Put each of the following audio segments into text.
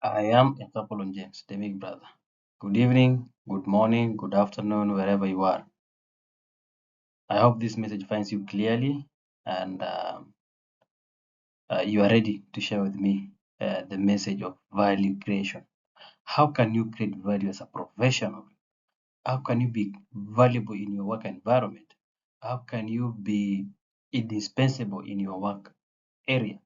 I am Ekapolon James, the big brother. Good evening, good morning, good afternoon, wherever you are. I hope this message finds you clearly and you are ready to share with me the message of value creation. How can you create value as a professional? How can you be valuable in your work environment? How can you be indispensable in your work area?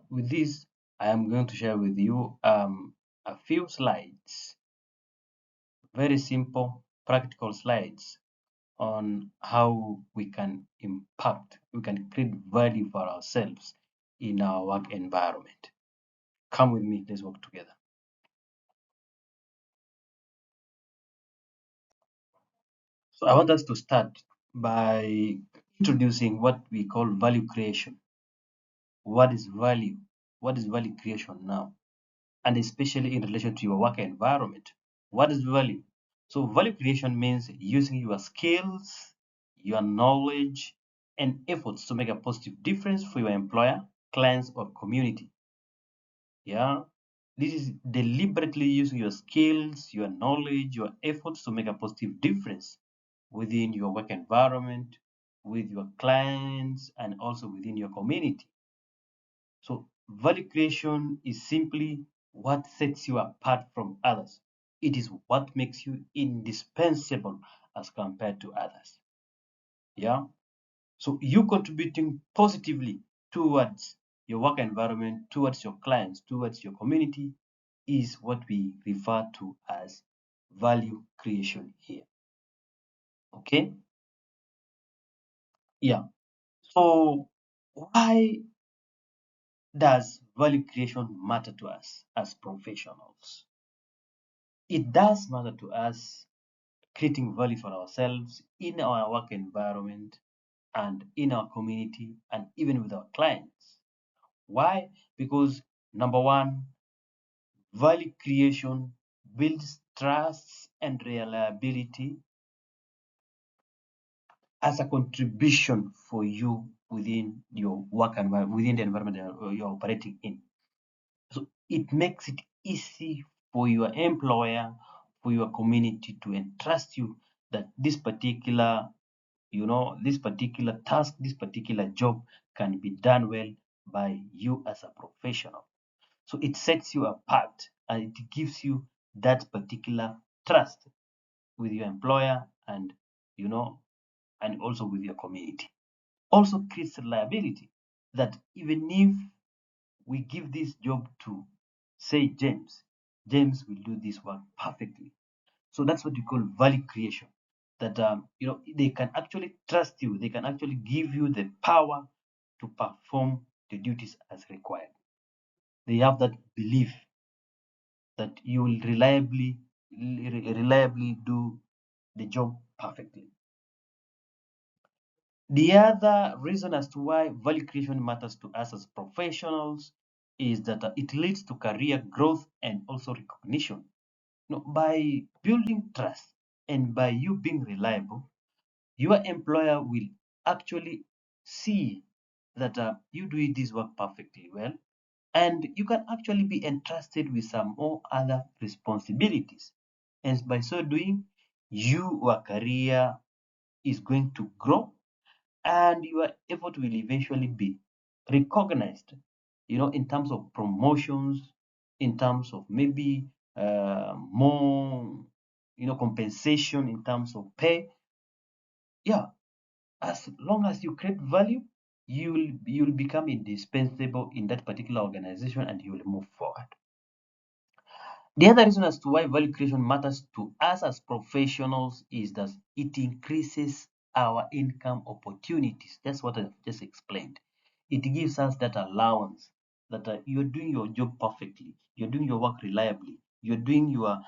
With this, I am going to share with you a few slides, very simple, practical slides on how we can impact, we can create value for ourselves in our work environment. Come with me, let's work together. So I want us to start by introducing what we call value creation. What is value? What is value creation now? And especially in relation to your work environment. What is value? So value creation means using your skills, your knowledge, and efforts to make a positive difference for your employer, clients, or community. Yeah. This is deliberately using your skills, your knowledge, your efforts to make a positive difference within your work environment, with your clients, and also within your community. So value creation is simply what sets you apart from others. It is what makes you indispensable as compared to others. Yeah. So you contributing positively towards your work environment, towards your clients, towards your community is what we refer to as value creation here. Okay. Yeah. So why does value creation matter to us as professionals? It does matter to us creating value for ourselves in our work environment and in our community and even with our clients. Why? Because number one, value creation builds trust and reliability as a contribution for you within your work environment, within the environment that you're operating in. So it makes it easy for your employer, for your community to entrust you that this particular, this particular task, this particular job can be done well by you as a professional. So it sets you apart and it gives you that particular trust with your employer and, you know, and also with your community. Also creates reliability that even if we give this job to, say, James will do this work perfectly. So that's what we call value creation. That they can actually trust you. They can actually give you the power to perform the duties as required. They have that belief that you will reliably do the job perfectly. The other reason as to why value creation matters to us as professionals is that it leads to career growth and also recognition. By building trust and by you being reliable, your employer will actually see that you do this work perfectly well, and you can actually be entrusted with some more other responsibilities. And by so doing, your career is going to grow and your effort will eventually be recognized, in terms of promotions, in terms of maybe more, compensation in terms of pay. Yeah, as long as you create value, you'll become indispensable in that particular organization and you will move forward. The other reason as to why value creation matters to us as professionals is that it increases our income opportunities. That's what I've just explained. It gives us that allowance that you're doing your job perfectly, you're doing your work reliably, you're doing your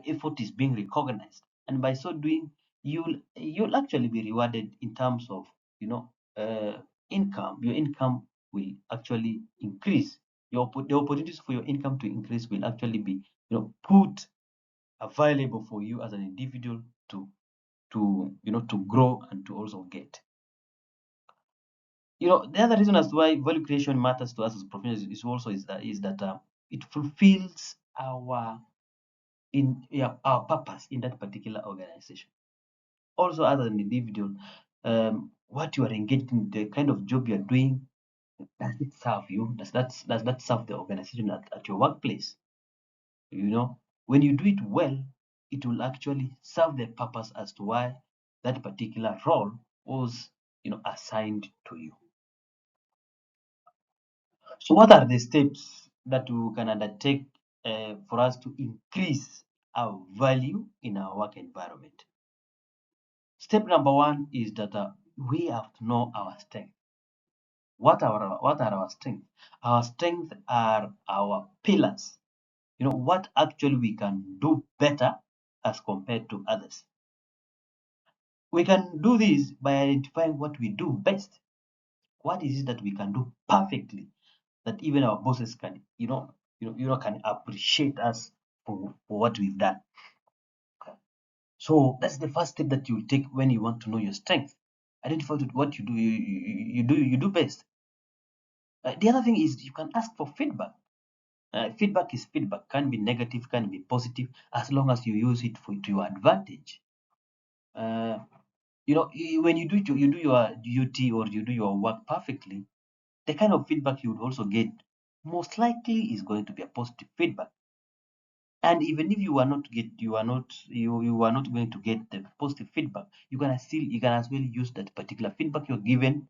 effort is being recognized, and by so doing, you'll actually be rewarded in terms of you know income. Your income will actually increase. The opportunities for your income to increase will actually be put available for you as an individual to grow and to also get. The other reason as to why value creation matters to us as professionals is also is that it fulfills our purpose in that particular organization. Also, as an individual, what you are engaged in, the kind of job you are doing, does it serve you? Does that serve the organization at your workplace? You know, when you do it well, it will actually serve the purpose as to why that particular role was, assigned to you. So, what are the steps that we can undertake for us to increase our value in our work environment? Step number one is that we have to know our strength. What are our strengths? Our strengths are our pillars. What actually we can do better as compared to others. We can do this by identifying what we do best. What is it that we can do perfectly that even our bosses can, can appreciate us for what we've done. So that's the first step that you take when you want to know your strength. Identify what you do, you do best. The other thing is you can ask for feedback. Feedback is feedback, can be negative, can be positive, as long as you use it to your advantage. When you do your duty or you do your work perfectly, the kind of feedback you would also get most likely is going to be a positive feedback. And even if you are not going to get the positive feedback, you can as well use that particular feedback you're given,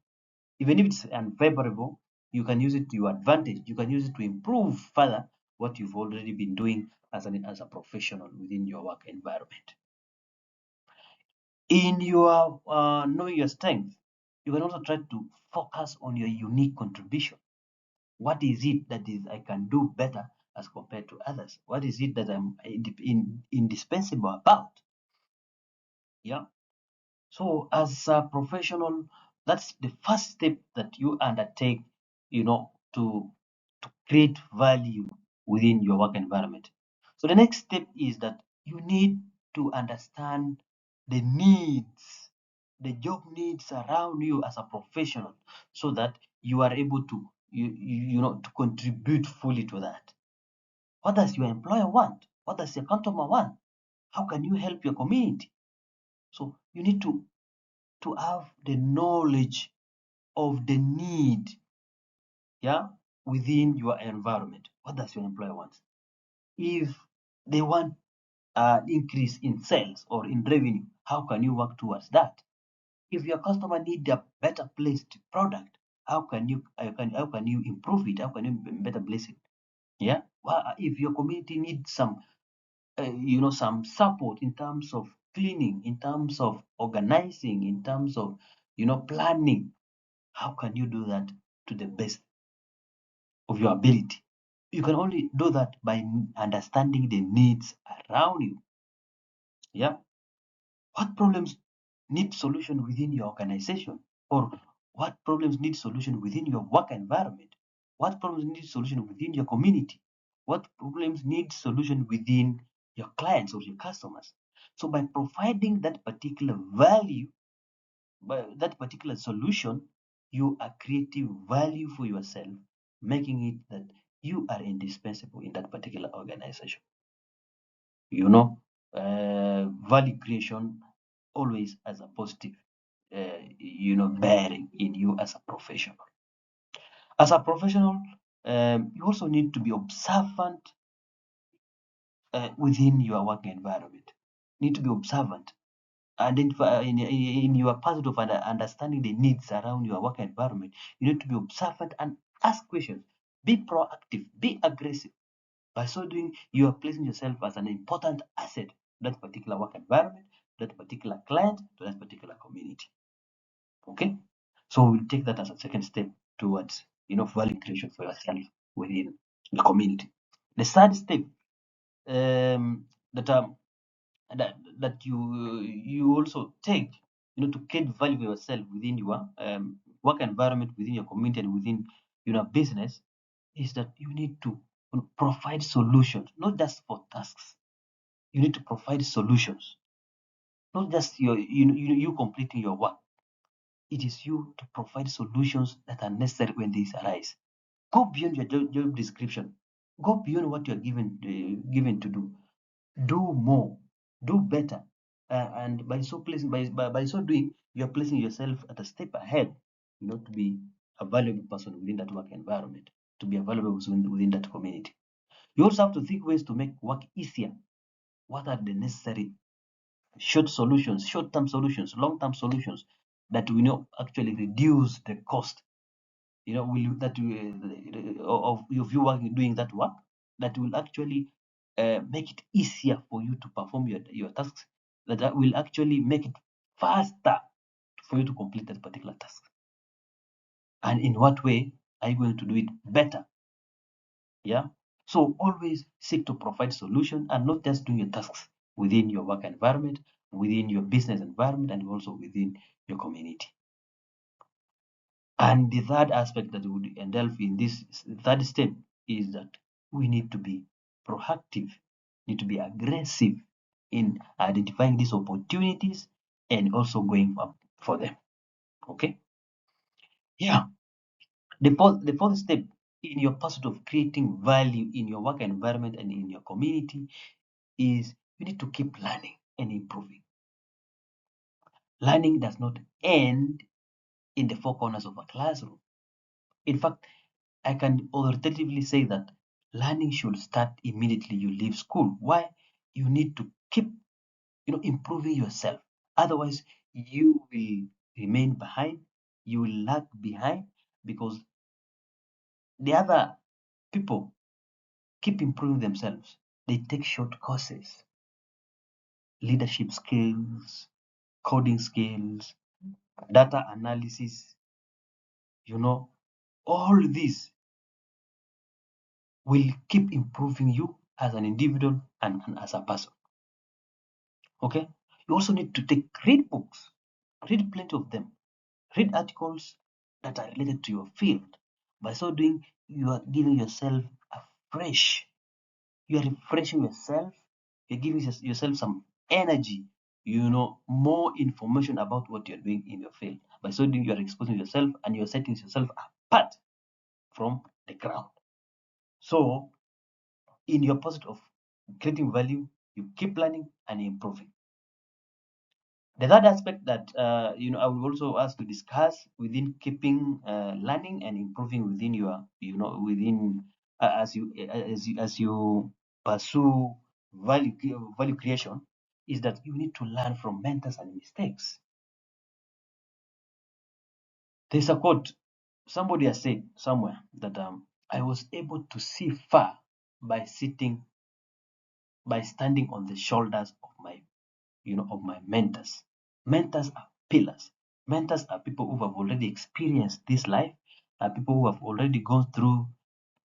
even if it's unfavorable. You can use it to your advantage. You can use it to improve further what you've already been doing as a professional within your work environment. In your knowing your strength, you can also try to focus on your unique contribution. What is it that is I can do better as compared to others? What is it that I'm indispensable about? Yeah. So as a professional, that's the first step that you undertake, to create value within your work environment. So the next step is that you need to understand the needs, the job needs around you as a professional, so that you are able to to contribute fully to that. What does your employer want? What does your customer want? How can you help your community? So you need to have the knowledge of the need, yeah, within your environment. What does your employer want? If they want increase in sales or in revenue, how can you work towards that? If your customer need a better placed product, how can you improve it? How can you better place it? Yeah. Well, if your community needs some some support in terms of cleaning, in terms of organizing, in terms of planning, how can you do that to the best of your ability? You can only do that by understanding the needs around you. Yeah. What problems need solution within your organization? Or what problems need solution within your work environment? What problems need solution within your community? What problems need solution within your clients or your customers? So by providing that particular value, by that particular solution, you are creating value for yourself, making it that you are indispensable in that particular organization. Value creation always has a positive, bearing in you as a professional. As a professional, you also need to be observant within your working environment. You need to be observant. Identify in your pursuit of understanding the needs around your work environment. You need to be observant and ask questions. Be proactive. Be aggressive. By so doing, you are placing yourself as an important asset to that particular work environment, to that particular client, to that particular community. Okay, so we'll take that as a second step towards value creation for yourself within the community. The third step that that you also take, to create value for yourself within your work environment, within your community, and within business, is that you need to provide solutions, not just for tasks. You need to provide solutions, not just you completing your work. It is you to provide solutions that are necessary when these arise. Go beyond your job description. Go beyond what you're given to do. Do more, do better, and by so placing by so doing, you're placing yourself at a step ahead, to be a valuable person within that work environment, to be a valuable person within that community. You also have to think ways to make work easier. What are the necessary short-term solutions, long-term solutions that we know actually reduce the cost, will that of you working doing that work, that will actually make it easier for you to perform your tasks, that will actually make it faster for you to complete that particular task. And in what way are you going to do it better? Yeah. So always seek to provide solution and not just doing your tasks within your work environment, within your business environment, and also within your community. And the third aspect that we would delve in this third step is that we need to be proactive, need to be aggressive in identifying these opportunities and also going up for them. Okay. Yeah. The fourth step in your pursuit of creating value in your work environment and in your community is you need to keep learning and improving. Learning does not end in the four corners of a classroom. In fact, I can authoritatively say that learning should start immediately you leave school. Why? You need to keep, improving yourself. Otherwise, you will remain behind. You will lag behind because the other people keep improving themselves. They take short courses, leadership skills, coding skills, data analysis, all these will keep improving you as an individual and as a person. Okay. You also need to read books, read plenty of them, read articles that are related to your field. By so doing, you are giving yourself a fresh, you are refreshing yourself, you're giving yourself some energy, more information about what you're doing in your field. By so doing, you are exposing yourself and you're setting yourself apart from the crowd. So, in your pursuit of creating value, you keep learning and improving. The third aspect that I would also ask to discuss within keeping learning and improving within your, within as you pursue value creation, is that you need to learn from mentors and mistakes. There's a quote somebody has said somewhere that I was able to see far by standing on the shoulders of my mentors. Mentors are pillars. Mentors are people who have already experienced this life, are people who have already gone through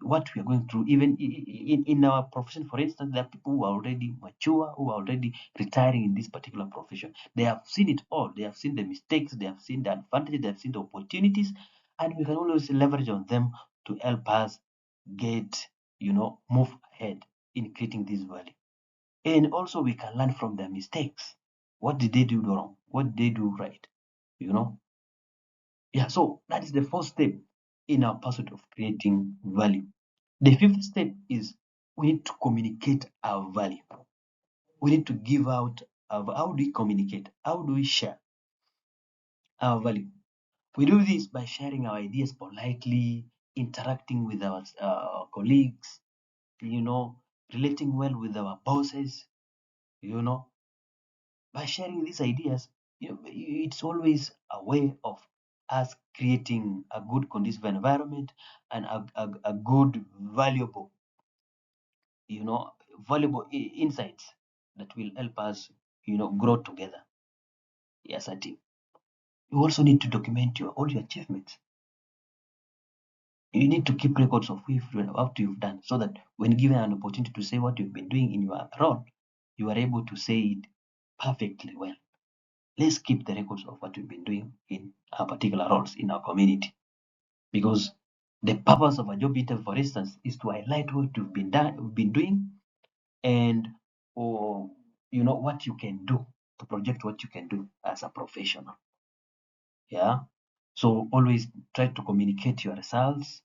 what we are going through. Even in our profession, for instance, there are people who are already mature, who are already retiring in this particular profession. They have seen it all. They have seen the mistakes, they have seen the advantages, they have seen the opportunities, and we can always leverage on them to help us get, move ahead in creating this value. And also we can learn from their mistakes. What did they do wrong? What did they do right? You know? Yeah, so that is the first step in our pursuit of creating value. The fifth step is we need to communicate our value. We need to give out how do we communicate? How do we share our value? We do this by sharing our ideas politely, interacting with our colleagues, you know, relating well with our bosses, you know, by sharing these ideas, it's always a way of us creating a good conducive environment and a good you know valuable insights that will help us grow together as a team. You also need to document all your achievements. You need to keep records of what you've done, so that when given an opportunity to say what you've been doing in your role, you are able to say it perfectly well. Let's keep the records of what we've been doing in our particular roles in our community. Because the purpose of a job interview, for instance, is to highlight what we've been doing, and or what you can do, to project what you can do as a professional. Yeah. So always try to communicate your results,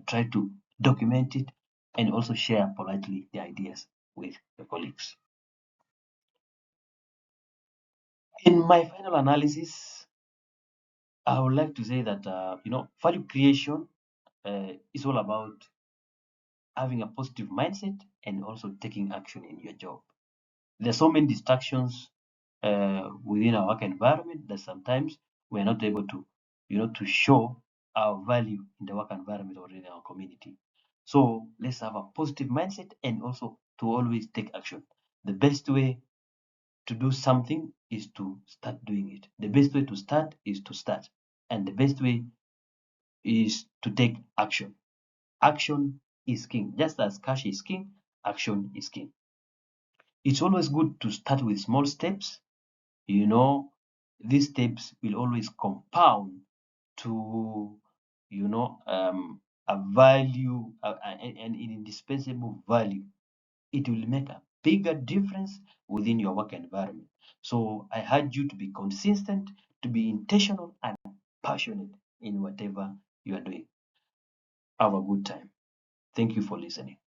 try to document it, and also share politely the ideas with your colleagues. In my final analysis, I would like to say that value creation is all about having a positive mindset and also taking action in your job. There are so many distractions within our work environment that sometimes we're not able to, to show our value in the work environment or in our community. So let's have a positive mindset and also to always take action. The best way to do something is to start doing it. The best way to start is to start. And the best way is to take action. Action is king. Just as cash is king, action is king. It's always good to start with small steps. These steps will always compound to, a value, an indispensable value. It will make a bigger difference within your work environment. So I urge you to be consistent, to be intentional and passionate in whatever you are doing. Have a good time. Thank you for listening.